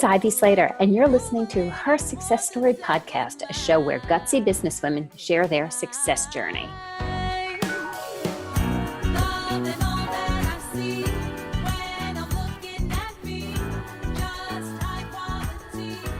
Ivy Slater, and you're listening to Her Success Story Podcast, a show where gutsy businesswomen share their success journey.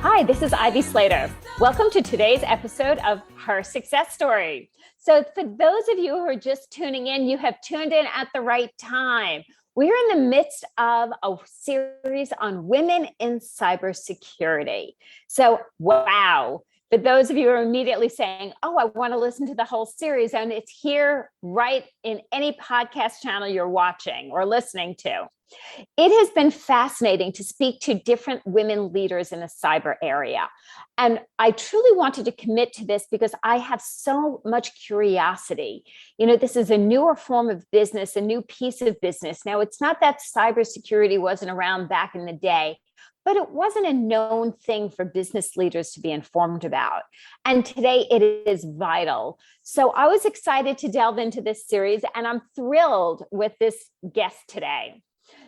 Hi, this is Ivy Slater. Welcome to today's episode of Her Success Story. So for those of you who are just tuning in, you have tuned in at the right time. We're in the midst of a series on women in cybersecurity. So, wow. For those of you who are immediately saying, oh, I want to listen to the whole series, and it's here right in any podcast channel you're watching or listening to. It has been fascinating to speak to different women leaders in the cyber area. And I truly wanted to commit to this because I have so much curiosity. You know, this is a newer form of business, a new piece of business. Now, it's not that cybersecurity wasn't around back in the day, but it wasn't a known thing for business leaders to be informed about. And today it is vital. So I was excited to delve into this series, and I'm thrilled with this guest today.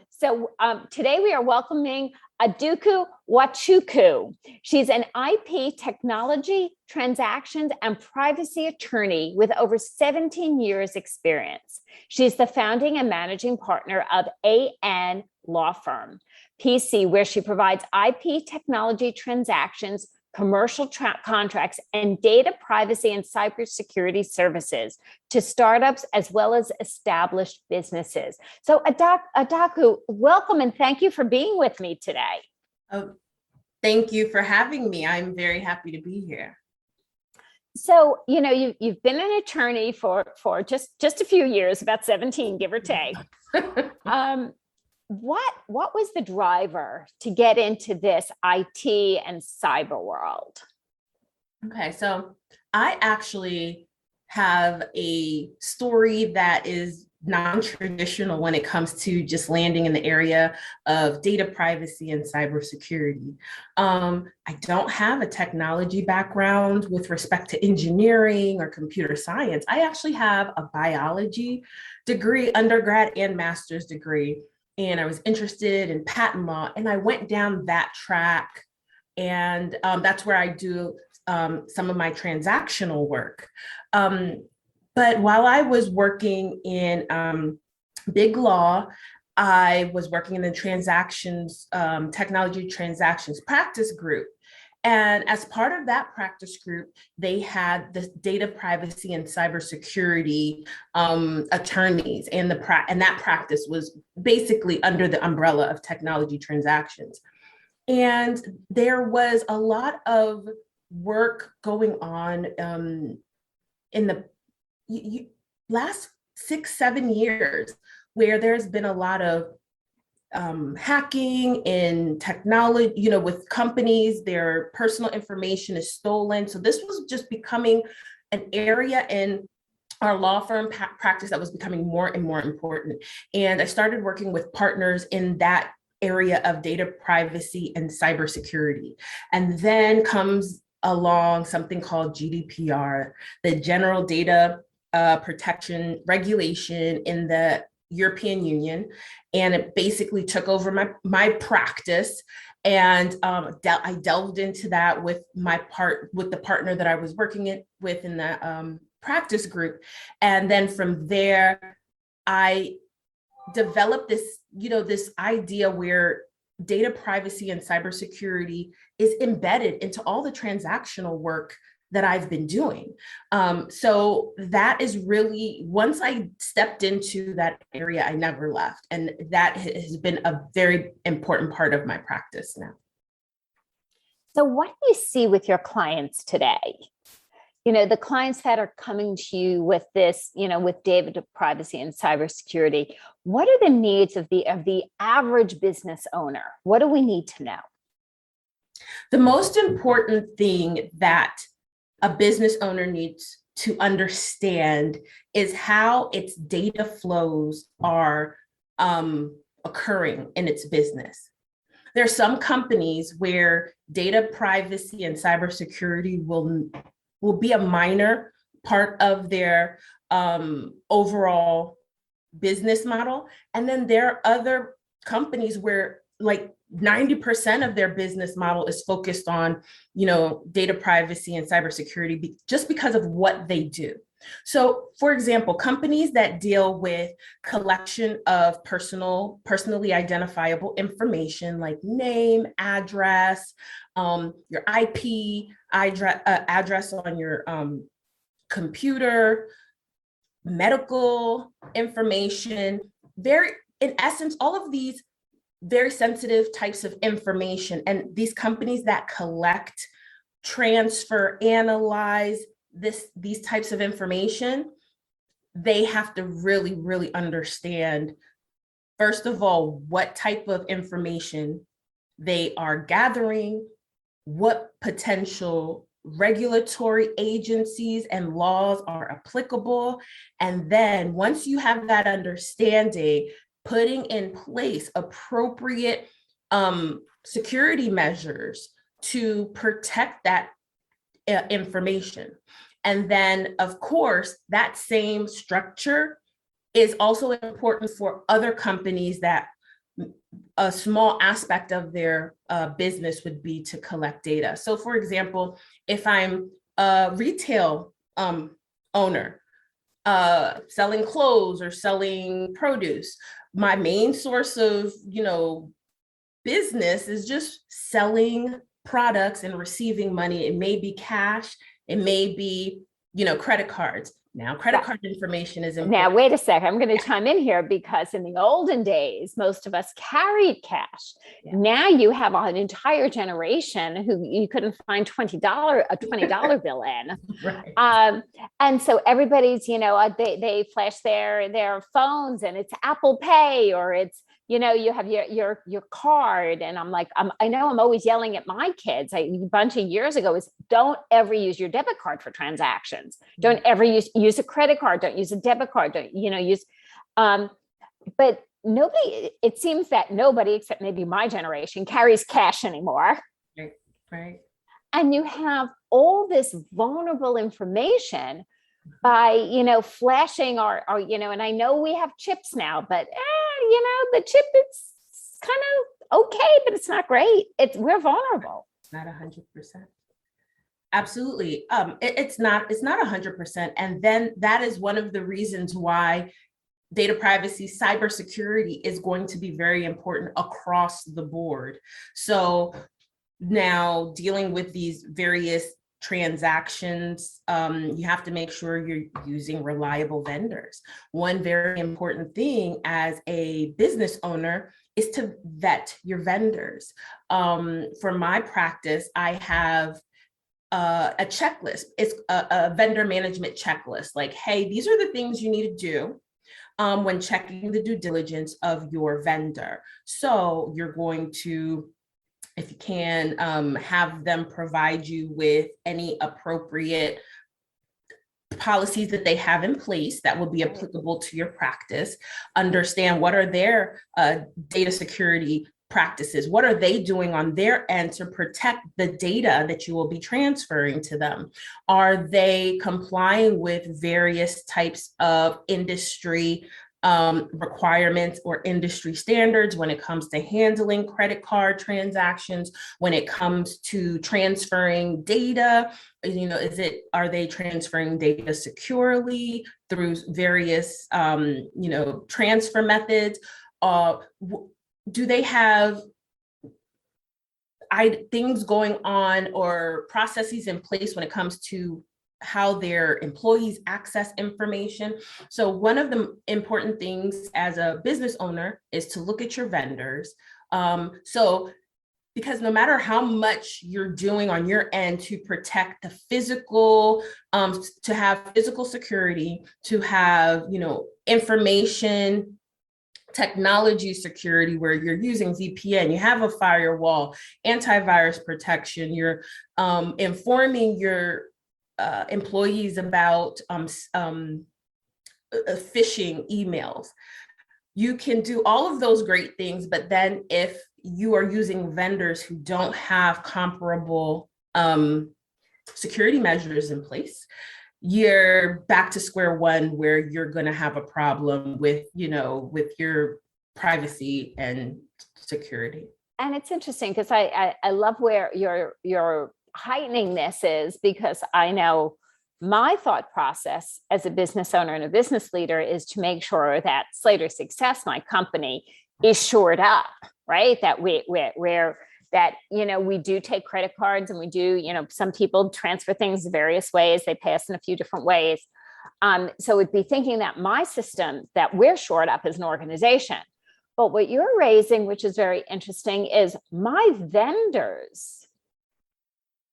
So today we are welcoming Adaku Nwachukwu. She's an IP technology, transactions, and privacy attorney with over 17 years experience. She's the founding and managing partner of AN Law Firm, PC, where she provides IP technology transactions, commercial contracts, and data privacy and cybersecurity services to startups as well as established businesses. So Adaku, welcome and thank you for being with me today. Oh, thank you for having me. I'm very happy to be here. So, you know, you've been an attorney for just a few years, about 17, give or take. What was the driver to get into this IT and cyber world? Okay, so I actually have a story that is non-traditional when it comes to just landing in the area of data privacy and cybersecurity. I don't have a technology background with respect to engineering or computer science. I actually have a biology degree, undergrad and master's degree. And I was interested in patent law, and I went down that track. And that's where I do some of my transactional work. But while I was working in big law, I was working in the transactions, technology transactions practice group. And as part of that practice group, they had the data privacy and cybersecurity attorneys, and that practice was basically under the umbrella of technology transactions. And there was a lot of work going on in the last 6-7 years, where there's been a lot of hacking in technology, you know, with companies, their personal information is stolen. So this was just becoming an area in our law firm practice that was becoming more and more important. And I started working with partners in that area of data privacy and cybersecurity. And then comes along something called GDPR, the General Data Protection Regulation in the European Union, and it basically took over my practice. And I delved into that with the partner that I was working with in the practice group. And then from there, I developed this, this idea where data privacy and cybersecurity is embedded into all the transactional work that I've been doing. So that is really, once I stepped into that area, I never left. And that has been a very important part of my practice now. So what do you see with your clients today? You know, the clients that are coming to you with this, with data privacy and cybersecurity, what are the needs of the average business owner? What do we need to know? The most important thing that a business owner needs to understand is how its data flows are occurring in its business. There are some companies where data privacy and cybersecurity will be a minor part of their overall business model. And then there are other companies where like 90% of their business model is focused on, data privacy and cybersecurity just because of what they do. So, for example, companies that deal with collection of personally identifiable information like name, address, your IP address on your computer, medical information, in essence, all of these very sensitive types of information. And these companies that collect, transfer, analyze these types of information, they have to really, really understand, first of all, what type of information they are gathering, what potential regulatory agencies and laws are applicable. And then once you have that understanding, putting in place appropriate security measures to protect that information. And then, of course, that same structure is also important for other companies that a small aspect of their business would be to collect data. So, for example, if I'm a retail owner selling clothes or selling produce, my main source of, business is just selling products and receiving money. It may be cash, it may be, credit cards. Now, credit card information is important. Now, wait a second. I'm going to chime in here because in the olden days, most of us carried cash. Yeah. Now you have an entire generation who you couldn't find a $20 bill in. Right. And so everybody's, they flash their phones and it's Apple Pay or it's, you have your card. And I'm like, I know I'm always yelling at my kids a bunch of years ago is don't ever use your debit card for transactions. Don't ever use a credit card. Don't use a debit card. Don't, use, but nobody, it seems that nobody except maybe my generation carries cash anymore. Right. And you have all this vulnerable information by, flashing our, and I know we have chips now, but the chip is kind of okay, but it's not great. We're vulnerable. It's not 100%. Absolutely. It's not 100%. And then that is one of the reasons why data privacy, cybersecurity is going to be very important across the board. So now dealing with these various transactions, you have to make sure you're using reliable vendors. One very important thing as a business owner is to vet your vendors. For my practice, I have a checklist. It's a vendor management checklist. Like, hey, these are the things you need to do when checking the due diligence of your vendor. So you're going to, if you can, have them provide you with any appropriate policies that they have in place that will be applicable to your practice. Understand what are their data security practices, what are they doing on their end to protect the data that you will be transferring to them? Are they complying with various types of industry requirements or industry standards when it comes to handling credit card transactions, when it comes to transferring data? Are they transferring data securely through various transfer methods? Do they have things going on or processes in place when it comes to how their employees access information? So one of the important things as a business owner is to look at your vendors. Because no matter how much you're doing on your end to protect the physical, to have physical security, to have, information technology security where you're using VPN, you have a firewall, antivirus protection, you're informing your employees about phishing emails. You can do all of those great things, but then if you are using vendors who don't have comparable security measures in place, you're back to square one where you're going to have a problem with, with your privacy and security. And it's interesting because I love where you're heightening this is, because I know my thought process as a business owner and a business leader is to make sure that Slater Success, my company, is shored up, right? That we're that, we do take credit cards, and we do, some people transfer things various ways. They pay us in a few different ways. So it'd be thinking that my system, that we're shored up as an organization. But what you're raising, which is very interesting, is my vendors,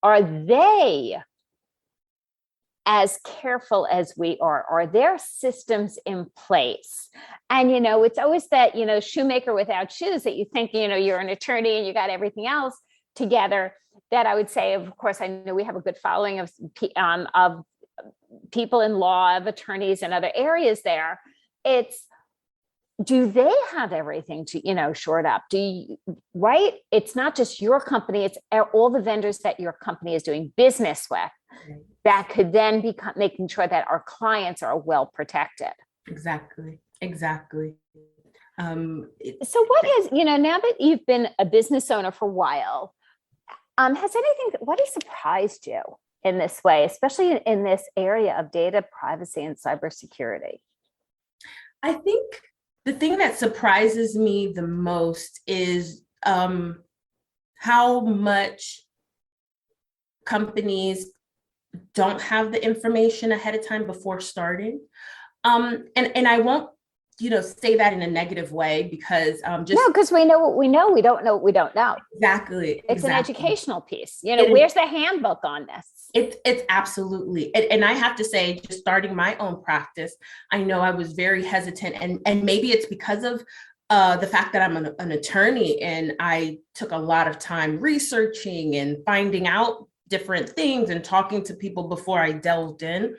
are they as careful as we are? Are their systems in place? And, it's always that, shoemaker without shoes, that you think, you're an attorney and you got everything else together. That I would say, of course, I know we have a good following of people in law, of attorneys and other areas there. It's, do they have everything to, shored up? Right? It's not just your company, it's all the vendors that your company is doing business with that could then be making sure that our clients are well protected. Exactly. So what has, now that you've been a business owner for a while, what has surprised you in this way, especially in this area of data privacy and cybersecurity? I think the thing that surprises me the most is how much companies don't have the information ahead of time before starting. And I won't, say that in a negative way, because because we know what we know. We don't know what we don't know. Exactly. It's an educational piece. Where's the handbook on this? It's absolutely. And I have to say, just starting my own practice, I know I was very hesitant, and maybe it's because of the fact that I'm an attorney, and I took a lot of time researching and finding out different things and talking to people before I delved in.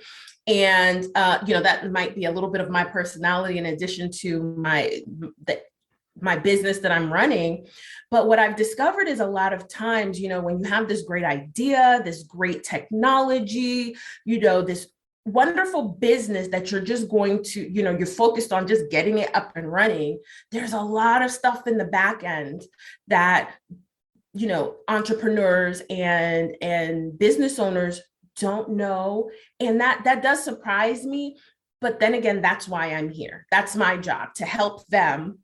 And, that might be a little bit of my personality in addition to my business that I'm running. But what I've discovered is a lot of times, when you have this great idea, this great technology, this wonderful business that you're just going to, you're focused on just getting it up and running, there's a lot of stuff in the back end that, entrepreneurs and business owners don't know. And that does surprise me. But then again, that's why I'm here. That's my job, to help them,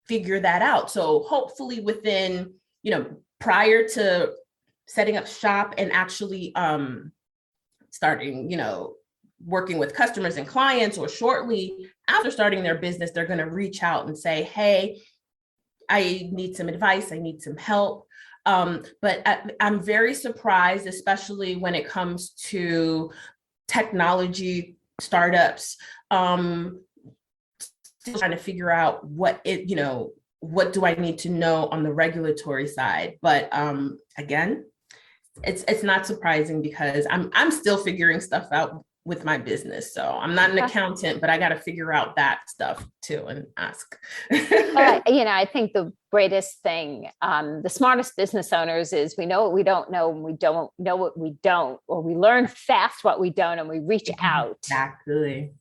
figure that out. So hopefully within, prior to setting up shop and actually starting, working with customers and clients, or shortly after starting their business, they're going to reach out and say, hey, I need some advice. I need some help. But I'm very surprised, especially when it comes to technology startups, still trying to figure out what do I need to know on the regulatory side. But again, it's not surprising, because I'm still figuring stuff out with my business. So I'm not an accountant, but I got to figure out that stuff too and ask. I think the greatest thing, the smartest business owners, is we know what we don't know, and we don't know what we don't, or we learn fast what we don't, and we reach out. Exactly.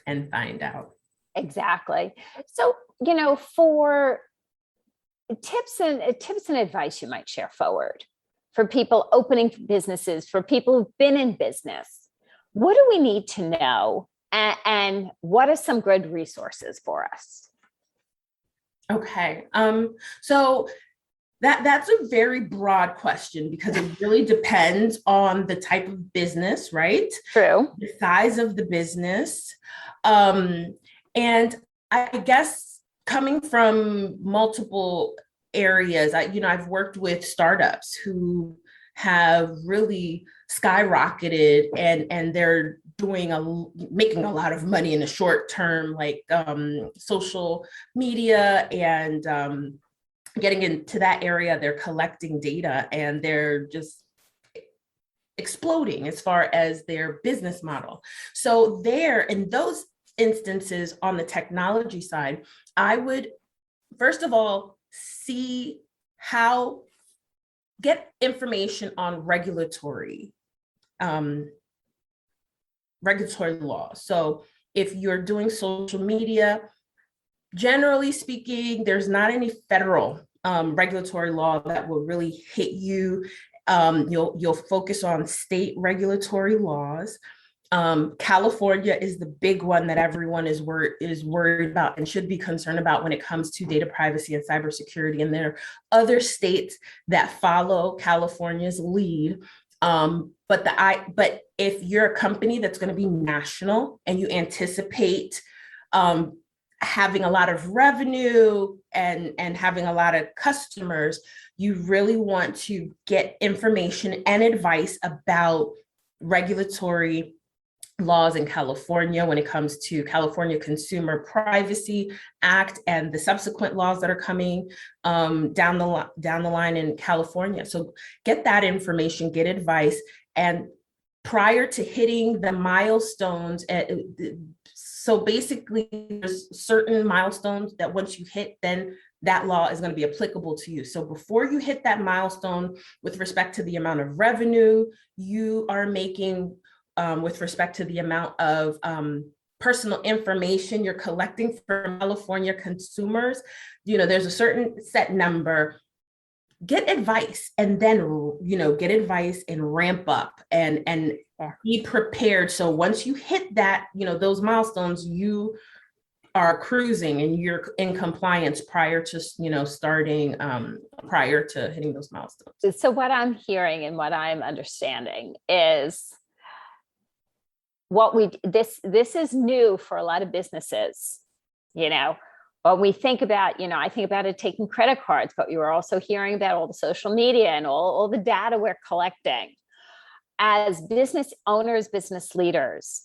And find out. Exactly. So, for tips and advice you might share forward for people opening businesses, for people who've been in business, what do we need to know, and what are some good resources for us? Okay. So that's a very broad question, because it really depends on the type of business, right? True. The size of the business. And I guess coming from multiple areas, I've worked with startups who have really skyrocketed, and they're making a lot of money in the short term, like social media, and getting into that area. They're collecting data, and they're just exploding as far as their business model. So in those instances on the technology side, I would first of all get information on regulatory law. So if you're doing social media, Generally speaking, there's not any federal regulatory law that will really hit you. You'll focus on state regulatory laws. California is the big one that everyone is worried about and should be concerned about when it comes to data privacy and cybersecurity. And there are other states that follow California's lead. But if you're a company that's going to be national and you anticipate having a lot of revenue and having a lot of customers, you really want to get information and advice about regulatory laws in California when it comes to California Consumer Privacy Act and the subsequent laws that are coming down the line in California. So get that information, get advice, and prior to hitting the milestones, so basically there's certain milestones that once you hit, then that law is going to be applicable to you. So before you hit that milestone with respect to the amount of revenue you are making, with respect to the amount of personal information you're collecting from California consumers, there's a certain set number. Get advice and then, get advice and ramp up and be prepared. So once you hit that, those milestones, you are cruising and you're in compliance prior to, prior to hitting those milestones. So what I'm hearing and what I'm understanding is this is new for a lot of businesses, when we think about, I think about it taking credit cards, but you were also hearing about all the social media and all the data we're collecting. As business owners, business leaders,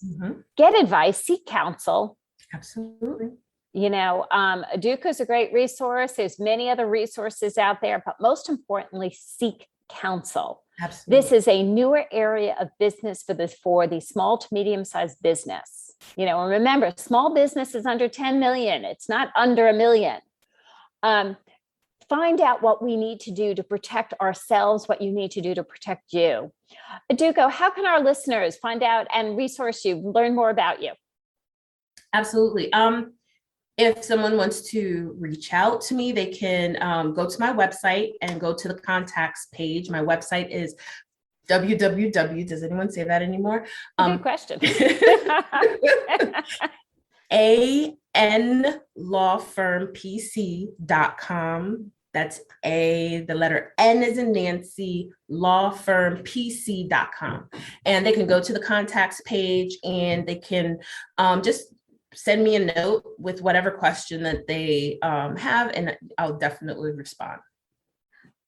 get advice, seek counsel. Absolutely. Adaku is a great resource. There's many other resources out there, but most importantly, seek counsel. Absolutely. This is a newer area of business for the small to medium-sized business. And remember, small business is under 10 million. It's not under $1 million. Find out what we need to do to protect ourselves, what you need to do to protect you. Adaku, how can our listeners find out and resource you, learn more about you? Absolutely. If someone wants to reach out to me, they can go to my website and go to the contacts page. My website is does anyone say that anymore? Good question. anlawfirmpc.com. That's the letter N as in Nancy, lawfirmpc.com. And they can go to the contacts page and they can just send me a note with whatever question that they have, and I'll definitely respond.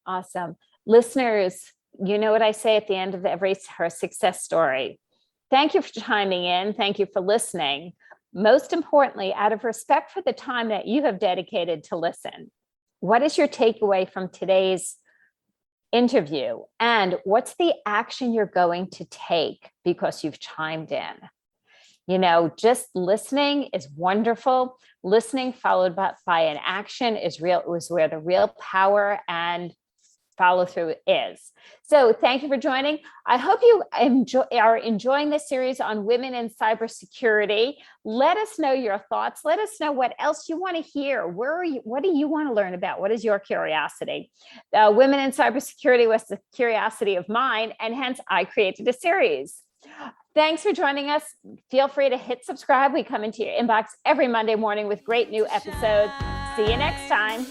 Awesome. Listeners, you know what I say at the end of her success story. Thank you for chiming in. Thank you for listening. Most importantly, out of respect for the time that you have dedicated to listen, what is your takeaway from today's interview? And what's the action you're going to take because you've chimed in? Just listening is wonderful. Listening followed by an action is where the real power and follow through is. So thank you for joining. I hope you are enjoying this series on women in cybersecurity. Let us know your thoughts. Let us know what else you want to hear. What do you want to learn about? What is your curiosity? Women in cybersecurity was the curiosity of mine, and hence I created a series. Thanks for joining us. Feel free to hit subscribe. We come into your inbox every Monday morning with great new episodes. See you next time.